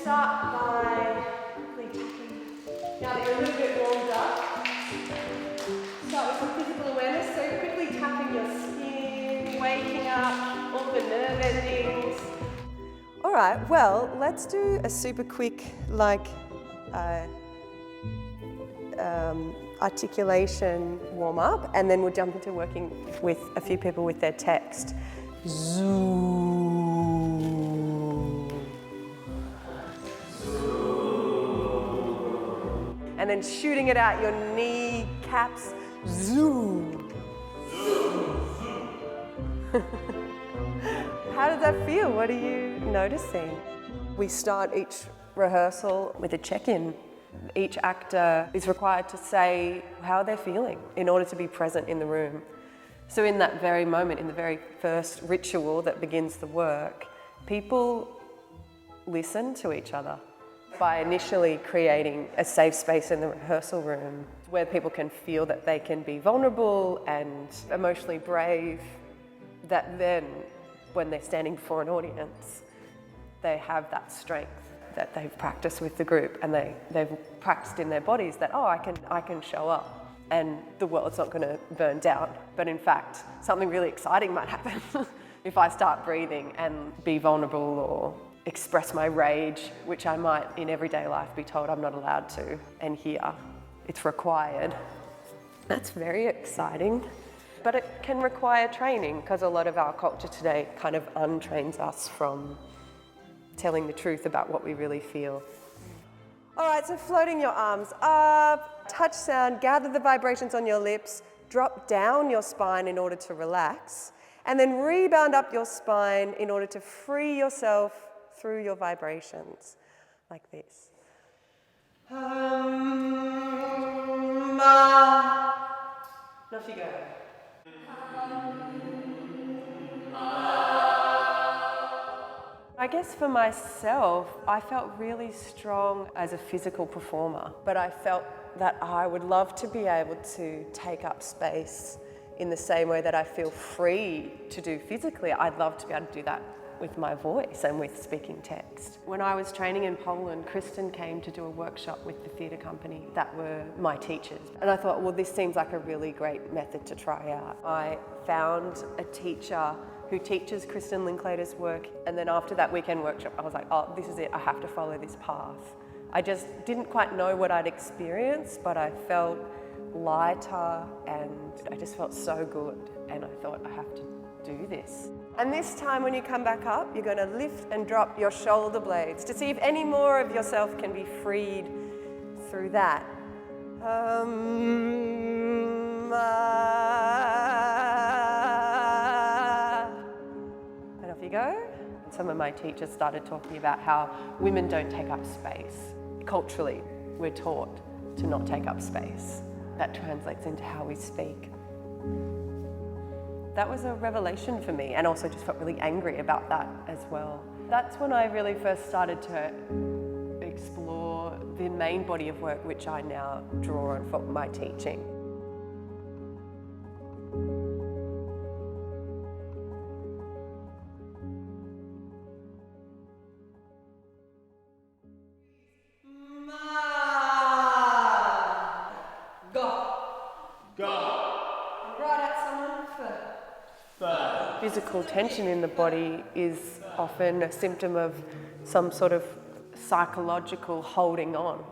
start by quickly tapping. Now that you're a little bit warmed up, start with some physical awareness. So quickly tapping your skin, waking up all the nerve endings. All right, well, let's do a super quick, articulation warm-up, and then we'll jump into working with a few people with their text. Zoom. And then shooting it out your kneecaps. Zoom. How does that feel? What are you noticing? We start each rehearsal with a check-in. Each actor is required to say how they're feeling in order to be present in the room. So in that very moment, in the very first ritual that begins the work, people listen to each other by initially creating a safe space in the rehearsal room where people can feel that they can be vulnerable and emotionally brave, that then when they're standing before an audience, they have that strength that they've practiced with the group, and they've practiced in their bodies that, I can show up and the world's not going to burn down. But in fact, something really exciting might happen if I start breathing and be vulnerable or express my rage, which I might in everyday life be told I'm not allowed to. And here, it's required. That's very exciting. But it can require training, because a lot of our culture today kind of untrains us from telling the truth about what we really feel. All right, so floating your arms up, touch sound, gather the vibrations on your lips, drop down your spine in order to relax, and then rebound up your spine in order to free yourself through your vibrations, like this. And off you go. I guess for myself, I felt really strong as a physical performer, but I felt that I would love to be able to take up space in the same way that I feel free to do physically. I'd love to be able to do that with my voice and with speaking text. When I was training in Poland, Kristin came to do a workshop with the theatre company that were my teachers. And I thought, well, this seems like a really great method to try out. I found a teacher who teaches Kristin Linklater's work, and then after that weekend workshop, I was like, this is it, I have to follow this path. I just didn't quite know what I'd experienced, but I felt lighter and I just felt so good, and I thought, I have to do this. And this time when you come back up, you're going to lift and drop your shoulder blades to see if any more of yourself can be freed through that. And off you go. Some of my teachers started talking about how women don't take up space. Culturally, we're taught to not take up space. That translates into how we speak. That was a revelation for me, and also just felt really angry about that as well. That's when I really first started to explore the main body of work which I now draw on for my teaching. Physical tension in the body is often a symptom of some sort of psychological holding on.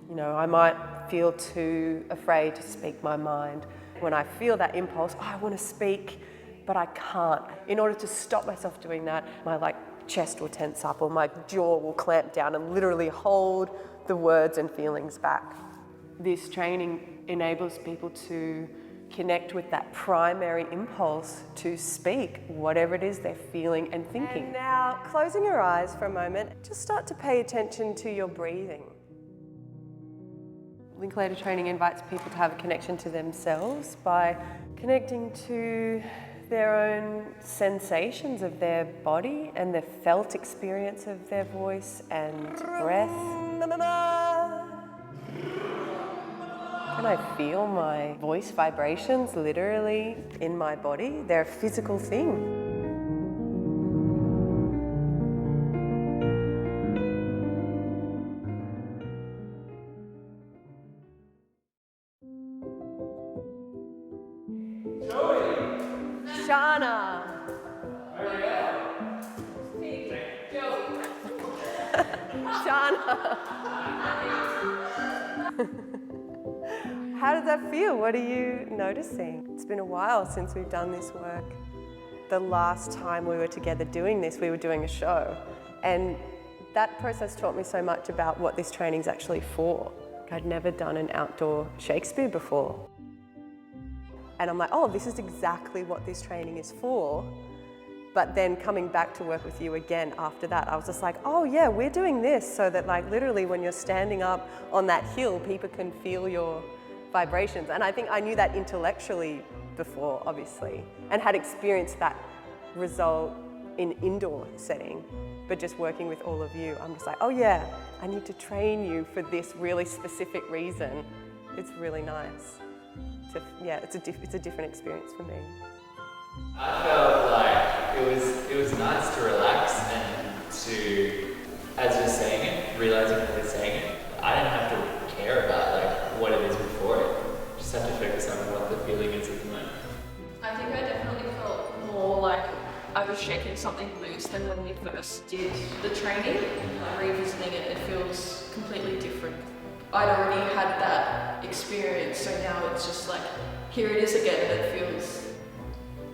You know, I might feel too afraid to speak my mind. When I feel that impulse, I want to speak, but I can't. In order to stop myself doing that, my chest will tense up or my jaw will clamp down and literally hold the words and feelings back. This training enables people to connect with that primary impulse to speak whatever it is they're feeling and thinking. And now, closing your eyes for a moment, just start to pay attention to your breathing. Linklater training invites people to have a connection to themselves by connecting to their own sensations of their body and the felt experience of their voice and breath. Can I feel my voice vibrations literally in my body? They're a physical thing. Shana. How does that feel? What are you noticing? It's been a while since we've done this work. The last time we were together doing this, we were doing a show. And that process taught me so much about what this training's actually for. I'd never done an outdoor Shakespeare before. And I'm like, oh, this is exactly what this training is for. But then coming back to work with you again after that, I was just like, oh yeah, we're doing this so that like literally when you're standing up on that hill, people can feel your vibrations. And I think I knew that intellectually before, obviously, and had experienced that result in indoor setting. But just working with all of you, I'm just like, oh yeah, I need to train you for this really specific reason. It's really nice. It's a different experience for me. I felt like it was nice to relax and to, as you're saying it, realizing that you're saying it, I didn't have to care about like what it is before it. Just have to focus on what the feeling is at the moment. I think I definitely felt more like I was shaking something loose than when we first did the training. Revisiting it, it feels completely different. I'd already had that experience, so now it's just like, here it is again, and it feels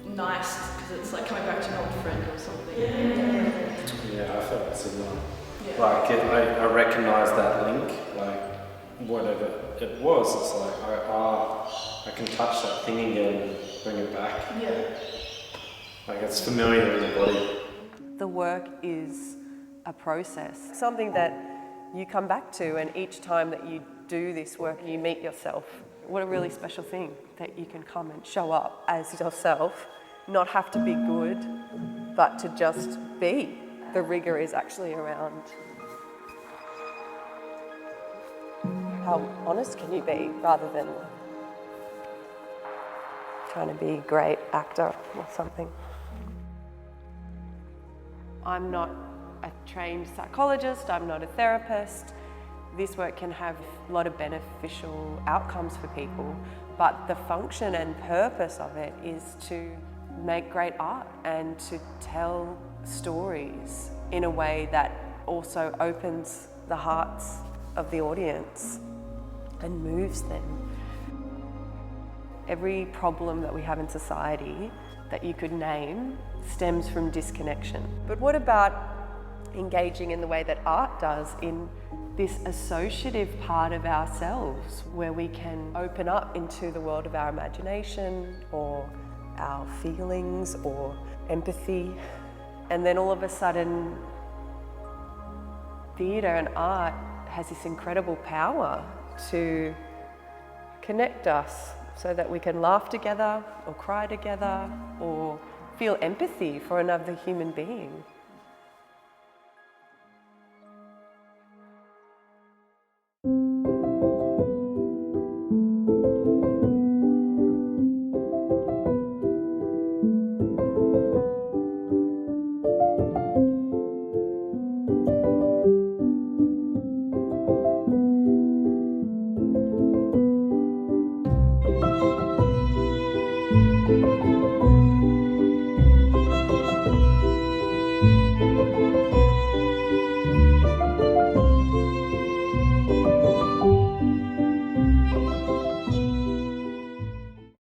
nice because it's like coming back to an old friend or something. Yeah, I felt similar. Yeah. Like I recognised that link, like whatever it was, it's like I can touch that thing again and bring it back. Yeah. Like it's familiar in the body. The work is a process, something that you come back to, and each time that you do this work, you meet yourself. What a really special thing that you can come and show up as yourself, not have to be good, but to just be. The rigor is actually around how honest can you be rather than trying to be a great actor or something. I'm not a trained psychologist, I'm not a therapist. This work can have a lot of beneficial outcomes for people, but the function and purpose of it is to make great art and to tell stories in a way that also opens the hearts of the audience and moves them. Every problem that we have in society that you could name stems from disconnection. But what about engaging in the way that art does in this associative part of ourselves where we can open up into the world of our imagination or our feelings or empathy, and then all of a sudden theatre and art has this incredible power to connect us so that we can laugh together or cry together or feel empathy for another human being.